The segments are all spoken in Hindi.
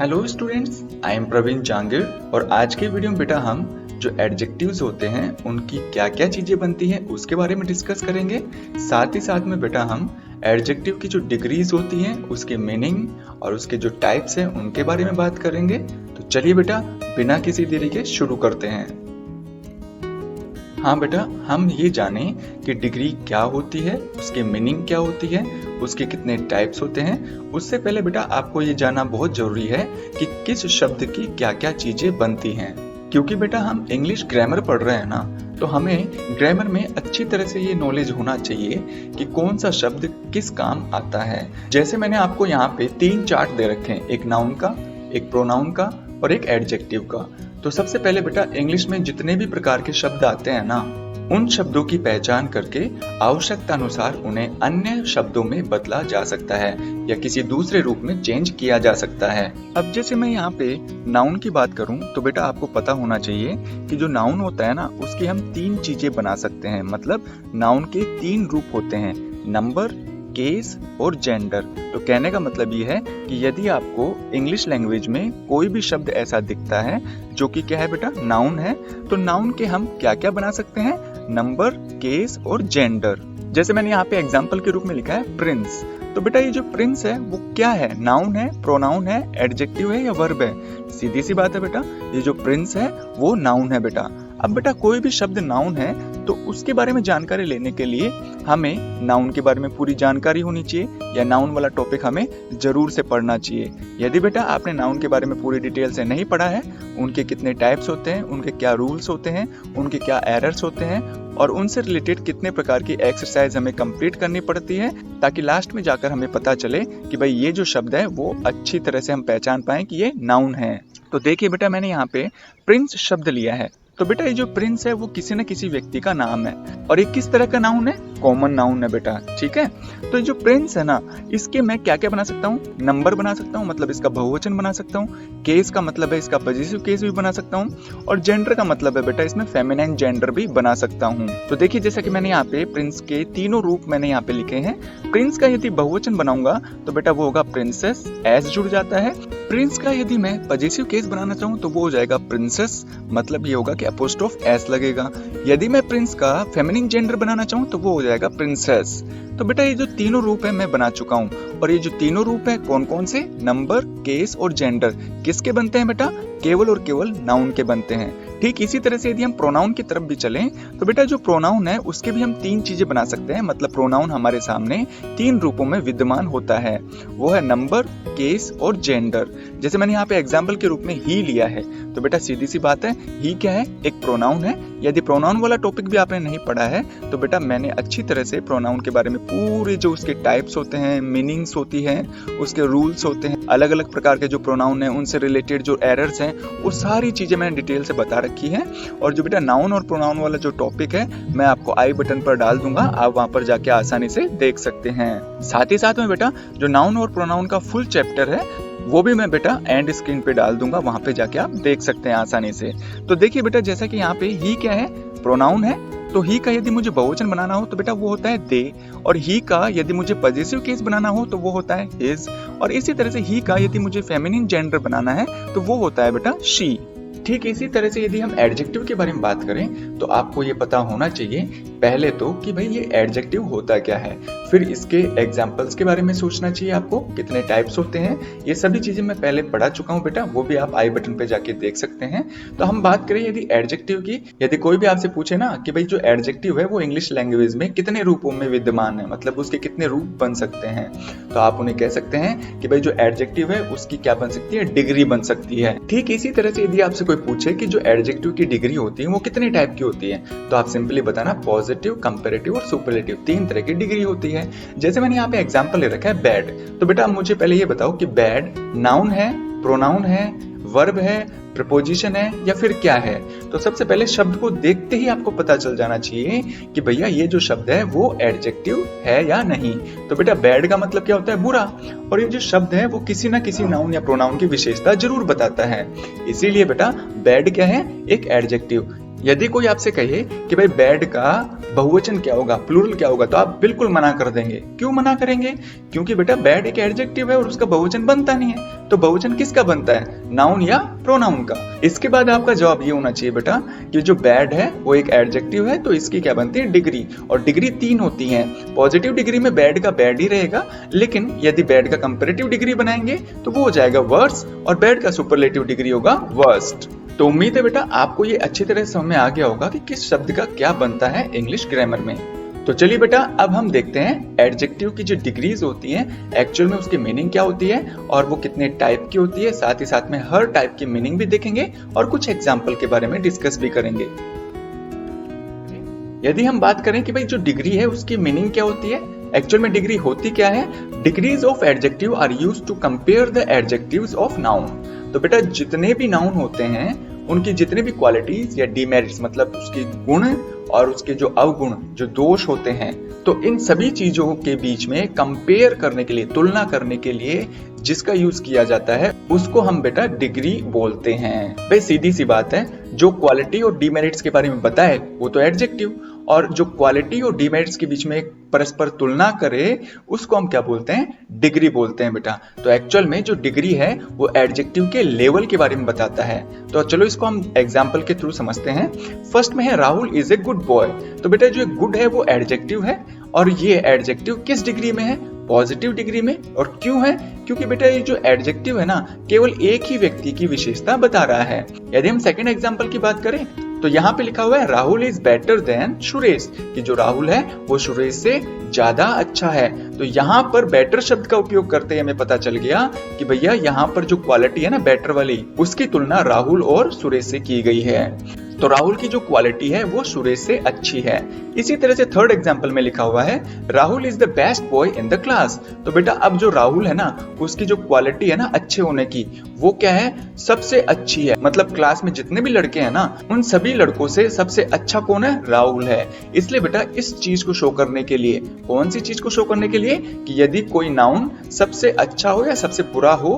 Hello students, I am Praveen Jangir और आज के वीडियो में बेटा हम जो एडजेक्टिव्स होते हैं उनकी क्या क्या चीजें बनती हैं उसके बारे में डिस्कस करेंगे। साथ ही साथ में बेटा हम एडजेक्टिव की जो डिग्रीज होती हैं उसके मीनिंग और उसके जो टाइप्स हैं उनके बारे में बात करेंगे। तो चलिए बेटा बिना किसी देरी के शुरू करते हैं। हाँ बेटा, हम ये जानें कि डिग्री क्या होती है, उसकी मीनिंग क्या होती है, उसके कितने टाइप्स होते हैं। उससे पहले बेटा आपको ये जानना बहुत जरूरी है कि किस शब्द की क्या क्या चीजें बनती हैं, क्योंकि बेटा हम इंग्लिश ग्रामर पढ़ रहे हैं ना, तो हमें ग्रामर में अच्छी तरह से ये नॉलेज होना चाहिए कि कौन सा शब्द किस काम आता है। जैसे मैंने आपको यहाँ पे 3 चार्ट दे रखे हैं, एक नाउन का, एक प्रोनाउन का और एक एडजेक्टिव का। तो सबसे पहले बेटा इंग्लिश में जितने भी प्रकार के शब्द आते हैं ना, उन शब्दों की पहचान करके आवश्यकता अनुसार उन्हें अन्य शब्दों में बदला जा सकता है या किसी दूसरे रूप में चेंज किया जा सकता है। अब जैसे मैं यहाँ पे नाउन की बात करूँ तो बेटा आपको पता होना चाहिए कि जो नाउन होता है ना उसकी हम 3 चीजें बना सकते हैं। मतलब नाउन के 3 रूप होते हैं, नंबर, केस और जेंडर। तो कहने का मतलब ये है कि यदि आपको इंग्लिश लैंग्वेज में कोई भी शब्द ऐसा दिखता है जो कि क्या है बेटा नाउन है, तो नाउन के हम क्या क्या बना सकते हैं, नंबर, केस और जेंडर। जैसे मैंने यहाँ पे एग्जाम्पल के रूप में लिखा है प्रिंस। तो बेटा ये जो प्रिंस है वो क्या है, नाउन है, प्रोनाउन है, एडजेक्टिव है या वर्ब है? सीधी सी बात है बेटा, ये जो प्रिंस है वो नाउन है बेटा। अब बेटा कोई भी शब्द नाउन है तो उसके बारे में जानकारी लेने के लिए हमें नाउन के बारे में पूरी जानकारी होनी चाहिए या नाउन वाला टॉपिक हमें जरूर से पढ़ना चाहिए। यदि बेटा आपने नाउन के बारे में पूरी डिटेल से नहीं पढ़ा है, उनके कितने टाइप्स होते हैं, उनके क्या रूल्स होते हैं, उनके क्या एरर्स होते हैं और उनसे रिलेटेड कितने प्रकार की एक्सरसाइज हमें कंप्लीट करनी पड़ती है, ताकि लास्ट में जाकर हमें पता चले कि भाई ये जो शब्द है वो अच्छी तरह से हम पहचान पाए कि ये नाउन है। तो देखिए बेटा मैंने यहाँ पे प्रिंस शब्द लिया है। तो बेटा ये जो प्रिंस है वो किसी न किसी व्यक्ति का नाम है और ये किस तरह का नाउन है, कॉमन नाउन है बेटा, ठीक है। तो ये जो प्रिंस है ना, इसके मैं क्या क्या बना सकता हूँ, नंबर बना सकता हूँ, मतलब इसका बहुवचन बना सकता हूँ, केस का मतलब है इसका पॉजिटिव केस भी बना सकता हूँ और जेंडर का मतलब है बेटा इसमें फेमिनाइन जेंडर भी बना सकता हूँ। तो देखिए जैसा कि मैंने यहाँ पे प्रिंस के तीनों रूप मैंने यहाँ पे लिखे हैं। प्रिंस का यदि बहुवचन बनाऊंगा तो बेटा वो होगा प्रिंसेस, एस जुड़ जाता है। प्रिंस का यदि मैं पॉजिटिव केस बनाना चाहूँ तो वो हो जाएगा प्रिंसेस, मतलब ये होगा कि अपोस्ट्रोफ एस लगेगा। यदि मैं प्रिंस का फेमिनिन जेंडर बनाना चाहूँ तो वो हो जाएगा प्रिंसेस। तो बेटा ये जो तीनों रूप है मैं बना चुका हूँ और ये जो तीनों रूप है कौन कौन से, नंबर, केस और जेंडर, किसके बनते हैं बेटा, केवल और केवल नाउन के बनते हैं। ठीक इसी तरह से यदि हम प्रोनाउन की तरफ भी चलें तो बेटा जो प्रोनाउन है उसके भी हम 3 चीजें बना सकते हैं। मतलब प्रोनाउन हमारे सामने 3 रूपों में विद्यमान होता है, वो है नंबर, केस और जेंडर। जैसे मैंने यहाँ पे एग्जाम्पल के रूप में ही लिया है, तो बेटा सीधी सी बात है, ही क्या है, एक प्रोनाउन है। यदि प्रोनाउन वाला टॉपिक भी आपने नहीं पढ़ा है तो बेटा मैंने अच्छी तरह से प्रोनाउन के बारे में पूरे जो उसके टाइप्स होते हैं, मीनिंग्स होती हैं, उसके रूल्स होते हैं, अलग अलग प्रकार के जो प्रोनाउन है उनसे रिलेटेड जो एरर्स हैं, वो सारी चीजें मैंने डिटेल से बता रखी है। और जो बेटा नाउन और प्रोनाउन वाला जो टॉपिक है मैं आपको आई बटन पर डाल दूंगा, आप वहां पर जाके आसानी से देख सकते हैं। साथ ही साथ में बेटा जो नाउन और प्रोनाउन का फुल चैप्टर है वो भी मैं बेटा एंड स्क्रीन पे डाल दूंगा, वहां पे जाके आप देख सकते हैं आसानी से। तो देखिए बेटा जैसा कि यहाँ पे ही क्या है, प्रोनाउन है, तो ही का यदि मुझे बहुवचन बनाना हो तो बेटा वो होता है दे, और ही का यदि मुझे पॉजिटिव केस बनाना हो तो वो होता है हिज, और इसी तरह से ही का यदि मुझे फेमिनिन जेंडर बनाना है तो वो होता है बेटा शी। ठीक इसी तरह से यदि हम एडजेक्टिव के बारे में बात करें तो आपको ये पता होना चाहिए पहले तो कि भाई ये एडजेक्टिव होता क्या है, फिर इसके एग्जाम्पल्स के बारे में सोचना चाहिए आपको, कितने टाइप्स होते हैं, ये सभी चीजें मैं पहले पढ़ा चुका हूँ बेटा, वो भी आप आई बटन पे जाके देख सकते हैं। तो हम बात करें यदि एडजेक्टिव की, यदि कोई भी आपसे पूछे ना कि भाई जो एडजेक्टिव है वो इंग्लिश लैंग्वेज में कितने रूपों में विद्यमान है, मतलब उसके कितने रूप बन सकते हैं, तो आप उन्हें कह सकते हैं कि भाई जो एडजेक्टिव है उसकी क्या बन सकती है, डिग्री बन सकती है। ठीक इसी तरह से यदि आपसे कोई पूछे कि जो एडजेक्टिव की डिग्री होती है वो कितने टाइप की होती है, तो आप सिंपली बताना पॉजिटिव, कंपैरेटिव और सुपरलेटिव, 3 तरह की डिग्री होती है। जैसे मैंने यहाँ पे एग्जांपल ले रखा है बैड, तो बेटा मुझे पहले ये बताओ कि बैड नाउन है, प्रोनाउन है, वर्ब है, प्रपोजिशन है या फिर क्या है। तो सबसे पहले शब्द को देखते ही आपको पता चल जाना चाहिए कि भैया ये जो शब्द है वो एडजेक्टिव है या नहीं। तो बेटा बैड का मतलब क्या होता है, बुरा, और ये जो शब्द है वो किसी ना किसी नाउन या प्रोनाउन की विशेषता जरूर बताता है, इसीलिए बेटा बैड क्या है, एक एडजेक्टिव। यदि कोई आपसे कहे कि भाई बैड का बहुवचन क्या होगा, प्लूरल क्या होगा, तो आप बिल्कुल मना कर देंगे। क्यों मना करेंगे? क्योंकि बेटा बैड एक एडजेक्टिव है और उसका बहुवचन बनता नहीं है। तो बहुवचन किसका बनता है, नाउन या प्रोनाउन का। इसके बाद आपका जवाब ये होना चाहिए बेटा कि जो बैड है वो एक एडजेक्टिव है, तो इसकी क्या बनती है, डिग्री। और डिग्री 3 होती है। पॉजिटिव डिग्री में बैड का बैड ही रहेगा, लेकिन यदि बैड का कंपैरेटिव डिग्री बनाएंगे तो वो हो जाएगा वर्स, और बैड का सुपरलेटिव डिग्री होगा वर्स्ट। तो उम्मीद है बेटा आपको ये अच्छी तरह समझ में आ गया होगा कि किस शब्द का क्या बनता है इंग्लिश ग्रामर में। तो चलिए बेटा अब हम देखते हैं एडजेक्टिव की जो डिग्रीज होती हैं एक्चुअल में उसकी मीनिंग क्या होती है और वो कितने टाइप की होती है। साथ ही साथ में हर टाइप की मीनिंग भी देखेंगे और कुछ एग्जाम्पल के बारे में डिस्कस भी करेंगे। यदि हम बात करें कि भाई जो डिग्री है उसकी मीनिंग क्या होती है, एक्चुअल में डिग्री होती क्या है। Degrees of adjective are used to compare the adjectives of noun. तो बेटा जितने भी नाउन होते हैं उनकी जितने भी क्वालिटीज या डिमेरिट्स मतलब उसके गुण और उसके जो अवगुण जो दोष होते हैं, तो इन सभी चीजों के बीच में कंपेयर करने के लिए, तुलना करने के लिए जिसका यूज किया जाता है उसको हम बेटा डिग्री बोलते हैं। भाई सीधी सी बात है, जो क्वालिटी और डिमेरिट्स के बारे में बताए वो तो एडजेक्टिव, और जो क्वालिटी और डिमेरिट्स के बीच में एक परस्पर तुलना करे उसको हम क्या बोलते हैं, डिग्री बोलते हैं बेटा। तो एक्चुअल में जो डिग्री है वो एडजेक्टिव के लेवल के बारे में बताता है। तो चलो इसको हम एग्जांपल के थ्रू समझते हैं। फर्स्ट में है Rahul is a good boy. तो बेटा जो गुड है वो एडजेक्टिव है, और ये एडजेक्टिव किस डिग्री में है, पॉजिटिव डिग्री में। और क्यों है, क्योंकि बेटा ये जो एडजेक्टिव है ना केवल एक ही व्यक्ति की विशेषता बता रहा है। यदि हम सेकंड एग्जांपल की बात करें तो यहाँ पे लिखा हुआ है Rahul is better then Suresh, कि जो राहुल है वो सुरेश से ज्यादा अच्छा है। तो यहाँ पर बेटर शब्द का उपयोग करते ही हमें पता चल गया कि भैया यहाँ पर जो क्वालिटी है ना बेटर वाली, उसकी तुलना राहुल और सुरेश से की गई है। तो राहुल की जो क्वालिटी है वो सुरेश से अच्छी है। इसी तरह से थर्ड एग्जांपल में लिखा हुआ है Rahul is the best boy in the class. तो बेटा अब जो राहुल है ना उसकी जो क्वालिटी है ना अच्छे होने की, वो क्या है, सबसे अच्छी है। मतलब क्लास में जितने भी लड़के हैं ना उन सभी लड़कों से सबसे अच्छा कौन है, राहुल है। इसलिए बेटा इस चीज को शो करने के लिए, कौन सी चीज को शो करने के लिए, कि यदि कोई नाउन सबसे अच्छा हो या सबसे बुरा हो,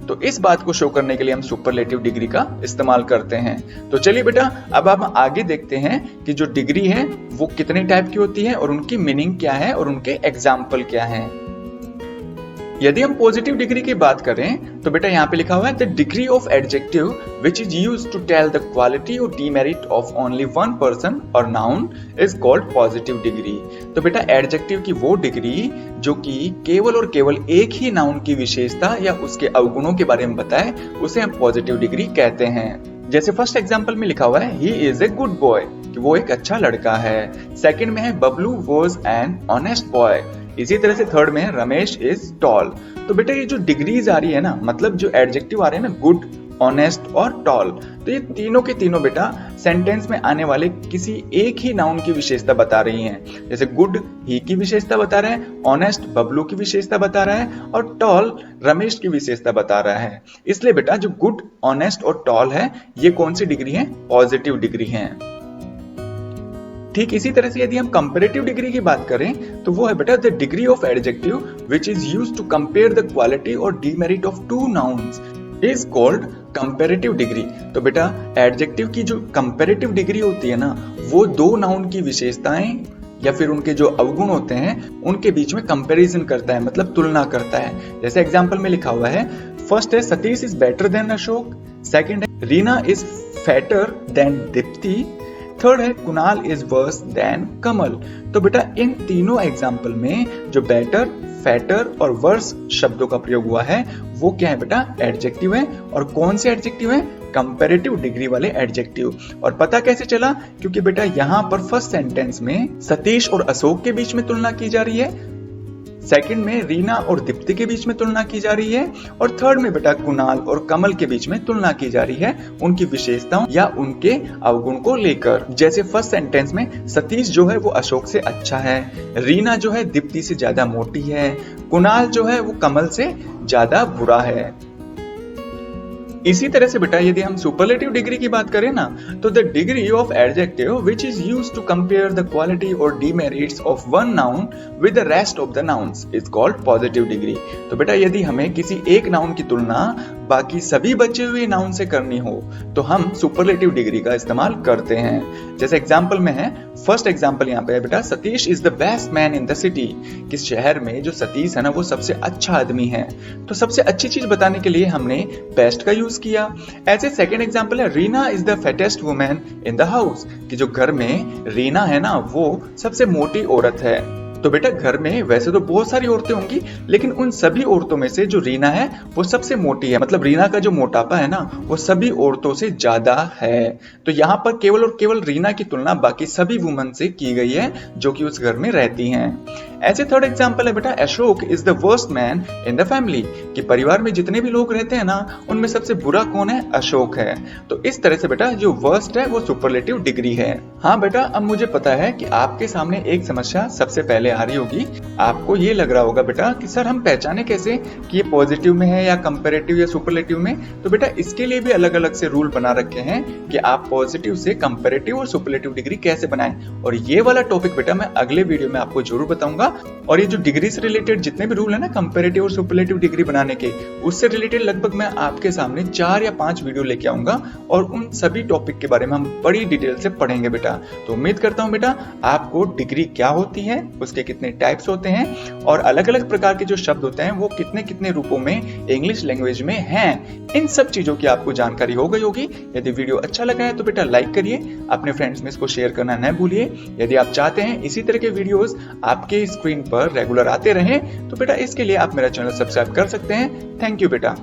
तो इस बात को शो करने के लिए हम सुपरलेटिव डिग्री का इस्तेमाल करते हैं। तो चलिए बेटा अब हम आगे देखते हैं कि जो डिग्री है वो कितने टाइप की होती है और उनकी मीनिंग क्या है और उनके एग्जाम्पल क्या है। यदि हम पॉजिटिव डिग्री की बात करें तो बेटा यहाँ पे लिखा हुआ है the degree of adjective which is used to tell the quality और demerit of only one person और noun is called positive degree. तो बेटा एडजेक्टिव की वो डिग्री जो कि केवल और केवल एक ही नाउन की विशेषता या उसके अवगुणों के बारे में बताए उसे हम पॉजिटिव डिग्री कहते हैं। जैसे फर्स्ट एग्जांपल में लिखा हुआ है he is a good boy, कि वो एक अच्छा लड़का है। सेकंड में है Bablu was an honest boy. इसी तरह से थर्ड में है रमेश इज टॉल। तो बेटा ये जो डिग्रीज आ रही है ना, मतलब जो एडजेक्टिव आ रहे हैं ना गुड, ऑनेस्ट और टॉल, तो ये तीनों के तीनों बेटा सेंटेंस में आने वाले किसी एक ही नाउन की विशेषता बता रही हैं। जैसे गुड ही की विशेषता बता रहा है, ऑनेस्ट बबलू की विशेषता बता रहा है और टॉल रमेश की विशेषता बता रहा है। इसलिए बेटा जो गुड, ऑनेस्ट और टॉल है ये कौन सी डिग्री है, पॉजिटिव डिग्री है। ठीक इसी तरह से यदि हम कंपैरेटिव डिग्री की बात करें तो वो है बेटा the degree of adjective which is used to compare the quality और demerit of two nouns is called comparative degree. तो बेटा एडजेक्टिव की जो कंपैरेटिव डिग्री होती है ना वो दो नाउन की विशेषताएं या फिर उनके जो अवगुण होते हैं उनके बीच में कंपैरिजन करता है, मतलब तुलना करता है। जैसे एग्जांपल में लिखा हुआ है फर्स्ट है Satish is better than Ashok, second है Reena is fatter than Deepti, third है Kunal is worse than Kamal. तो बेटा इन तीनों एग्जाम्पल में जो बेटर, फैटर और वर्स शब्दों का प्रयोग हुआ है वो क्या है बेटा, एडजेक्टिव है। और कौन से एडजेक्टिव है, कंपैरेटिव डिग्री वाले एडजेक्टिव। और पता कैसे चला, क्योंकि बेटा यहाँ पर फर्स्ट सेंटेंस में सतीश और अशोक के बीच में तुलना की जा रही है, सेकंड में रीना और दीप्ति के बीच में तुलना की जा रही है, और थर्ड में बेटा कुणाल और कमल के बीच में तुलना की जा रही है उनकी विशेषताओं या उनके अवगुण को लेकर। जैसे फर्स्ट सेंटेंस में सतीश जो है वो अशोक से अच्छा है, रीना जो है दीप्ति से ज्यादा मोटी है, कुणाल जो है वो कमल से ज्यादा बुरा है। इसी तरह से बेटा यदि हम सुपरलेटिव डिग्री की बात करें ना तो the degree of adjective which is used to compare the quality और demerits of one noun with the rest of the nouns is called positive degree. तो बेटा यदि हमें किसी एक नाउन की तुलना बाकी सभी बचे हुए नाउन से करनी हो तो हम सुपरलेटिव डिग्री का इस्तेमाल करते हैं। जैसे एग्जाम्पल में है, फर्स्ट एग्जाम्पल यहाँ पे है बेटा, Satish is the best man in the city. किस शहर में जो सतीश है ना वो सबसे अच्छा आदमी है, तो सबसे अच्छी चीज बताने के लिए हमने बेस्ट का यूज किया। ऐसे सेकंड एग्जाम्पल है, Reena is the fattest women in the house, कि जो घर में रीना है ना वो सबसे मोटी औरत है। तो बेटा घर में वैसे तो बहुत सारी औरतें होंगी, लेकिन उन सभी औरतों में से जो रीना है वो सबसे मोटी है, मतलब रीना का जो मोटापा है ना वो सभी औरतों से ज्यादा है। तो यहाँ पर केवल और केवल रीना की तुलना बाकी सभी वुमन से की गई है जो कि उस घर में रहती हैं। ऐसे थर्ड एग्जाम्पल है बेटा, Ashok is the worst man in the family, कि परिवार में जितने भी लोग रहते हैं ना उनमें सबसे बुरा कौन है, अशोक है। तो इस तरह से बेटा जो वर्स्ट है वो सुपरलेटिव डिग्री है। हाँ बेटा, अब मुझे पता है कि आपके सामने एक समस्या सबसे पहले आ रही होगी। आपको ये लग रहा होगा बेटा कि सर हम पहचाने कैसे कि ये पॉजिटिव में है या कंपैरेटिव या सुपरलेटिव में। तो बेटा इसके लिए भी अलग अलग से रूल बना रखे हैं कि आप पॉजिटिव से कंपैरेटिव और सुपरलेटिव डिग्री कैसे बनाएं, और ये वाला टॉपिक बेटा मैं अगले वीडियो में आपको जरूर बताऊंगा। और ये जो डिग्री से रिलेटेड जितने भी रूल है ना कंपैरेटिव और सुपरलेटिव डिग्री बनाने के, उससे रिलेटेड लगभग मैं आपके सामने 4 या 5 वीडियो लेके आऊंगा और उन सभी टॉपिक के बारे में हम बड़ी डिटेल से पढ़ेंगे बेटा। तो उम्मीद करता हूं बेटा आपको डिग्री क्या होती है, उसके कितने टाइप्स होते हैं और अलग अलग प्रकार के जो शब्द होते हैं वो कितने कितने रूपों में इंग्लिश लैंग्वेज में हैं, इन सब चीजों की आपको जानकारी हो गई होगी। यदि वीडियो अच्छा लगा है तो बेटा लाइक करिए, अपने फ्रेंड्स में इसको शेयर करना न भूलिए। यदि आप चाहते हैं इसी तरह के वीडियोस आपके स्क्रीन पर रेगुलर आते रहें तो बेटा इसके लिए आप मेरा चैनल सब्सक्राइब कर सकते हैं। थैंक यू बेटा।